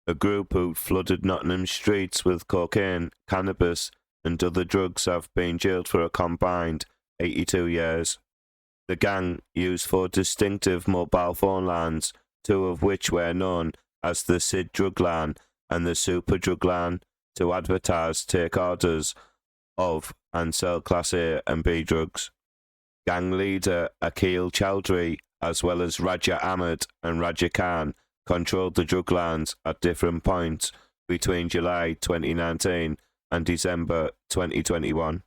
A group who flooded Nottingham streets with cocaine, cannabis, and other drugs have been jailed for a combined 82 years. The gang used 4 distinctive mobile phone lines, 2 of which were known as the Sid drug line and the Supa drug line, to advertise, take orders of and sell Class A and B drugs. Gang leader Aquil Choudry, as well as Raja Ahmed and Raja Khan, controlled the drug lines at different points between July 2019 and December 2021.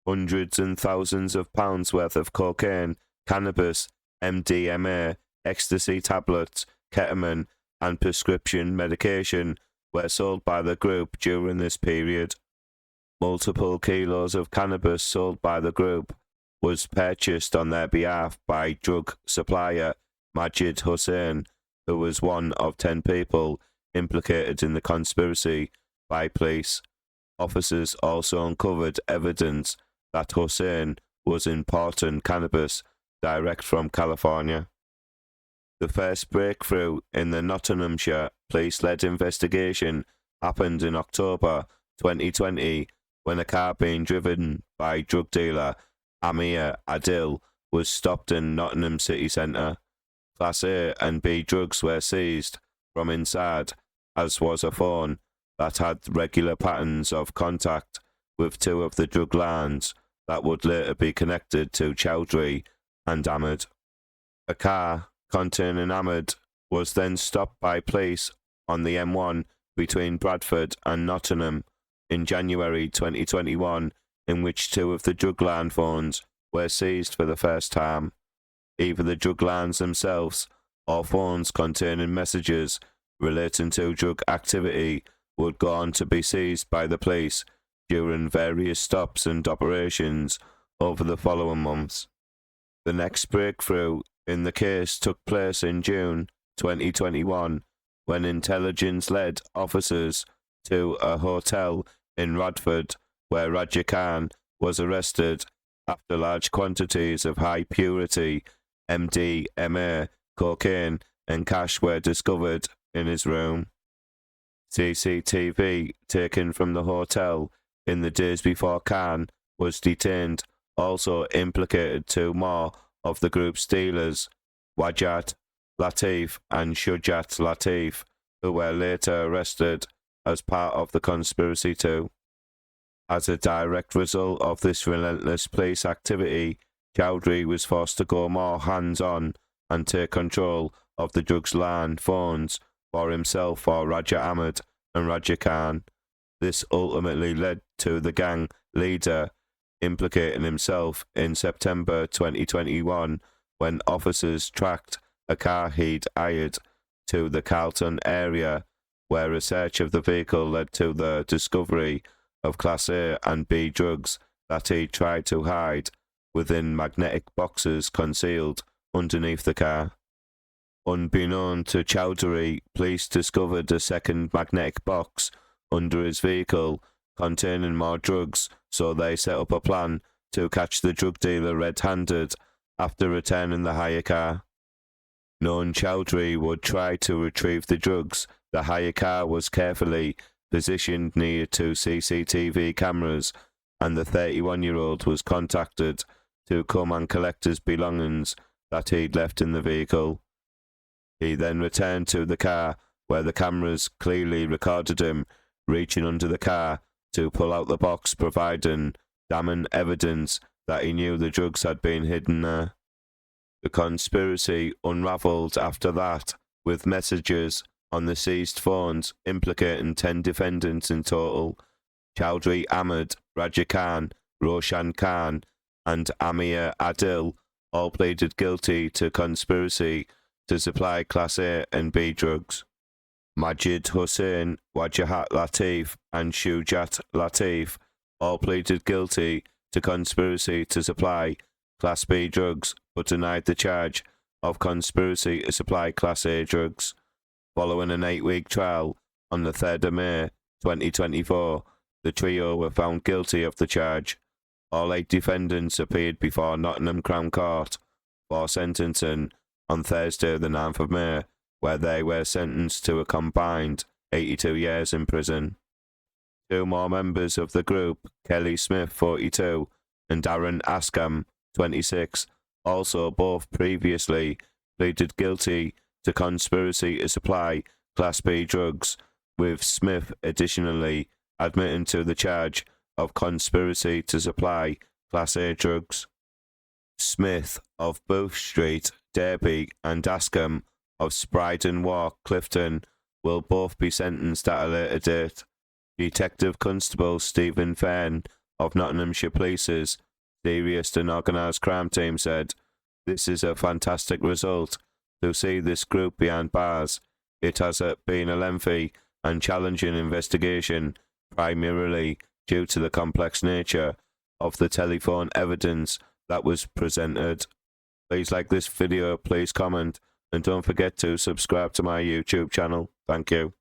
Hundreds and thousands of pounds worth of cocaine, cannabis, MDMA, ecstasy tablets, ketamine, and prescription medication were sold by the group during this period. Multiple kilos of cannabis sold by the group was purchased on their behalf by drug supplier Majid Hussain, who was one of 10 people implicated in the conspiracy by police. Officers also uncovered evidence that Hussain was importing cannabis direct from California. The first breakthrough in the Nottinghamshire police-led investigation happened in October 2020 when a car being driven by drug dealer Ahmed Adil was stopped in Nottingham city centre. Class A and B drugs were seized from inside, as was a phone that had regular patterns of contact with 2 of the drug lines that would later be connected to Choudry and Ahmed. A car containing Ahmed was then stopped by police on the M1 between Bradford and Nottingham in January 2021, in which 2 of the drug line phones were seized for the first time. Either the drug lines themselves or phones containing messages relating to drug activity would go on to be seized by the police during various stops and operations over the following months. The next breakthrough in the case took place in June 2021 when intelligence led officers to a hotel in Radford where Raja Khan was arrested after large quantities of high purity MDMA, cocaine and cash were discovered in his room. CCTV taken from the hotel in the days before Khan was detained also implicated 2 more of the group's dealers, Wajat Latif and Shujat Latif, who were later arrested as part of the conspiracy too. As a direct result of this relentless police activity, Choudry was forced to go more hands-on and take control of the drugs line phones for himself or Raja Ahmed and Raja Khan. This ultimately led to the gang leader implicating himself in September 2021 when officers tracked a car he'd hired to the Carlton area, where a search of the vehicle led to the discovery of Class A and B drugs that he tried to hide within magnetic boxes concealed underneath the car. Unbeknown to Choudry, police discovered a second magnetic box under his vehicle containing more drugs, so they set up a plan to catch the drug dealer red-handed after returning the hire car. Knowing Choudry would try to retrieve the drugs, the hire car was carefully positioned near 2 CCTV cameras, and the 31-year-old was contacted to come and collect his belongings that he'd left in the vehicle. He then returned to the car, where the cameras clearly recorded him reaching under the car to pull out the box, providing damning evidence that he knew the drugs had been hidden there. The conspiracy unravelled after that, with messages on the seized phones implicating 10 defendants in total. Choudry Ahmed, Raja Khan, Roshan Khan and Ahmed Adil all pleaded guilty to conspiracy to supply Class A and B drugs. Majid Hussain, Wajahat Latif and Shujat Latif all pleaded guilty to conspiracy to supply Class B drugs but denied the charge of conspiracy to supply Class A drugs. Following an 8-week trial on the 3rd of May 2024, the trio were found guilty of the charge. All 8 defendants appeared before Nottingham Crown Court for sentencing on Thursday the 9th of May, where they were sentenced to a combined 82 years in prison. Two more members of the group, Kelly Smith, 42, and Darren Askam, 26, also both previously pleaded guilty to conspiracy to supply Class B drugs, with Smith additionally admitting to the charge of conspiracy to supply Class A drugs. Smith of Booth Street, Derby, and Askam of Sprydon Walk, Clifton, will both be sentenced at a later date. Detective Constable Stephen Fenn of Nottinghamshire Police's Serious and Organised Crime Team said, "This is a fantastic result to see this group behind bars. It has been a lengthy and challenging investigation, primarily due to the complex nature of the telephone evidence that was presented." Please like this video, please comment, and don't forget to subscribe to my YouTube channel. Thank you.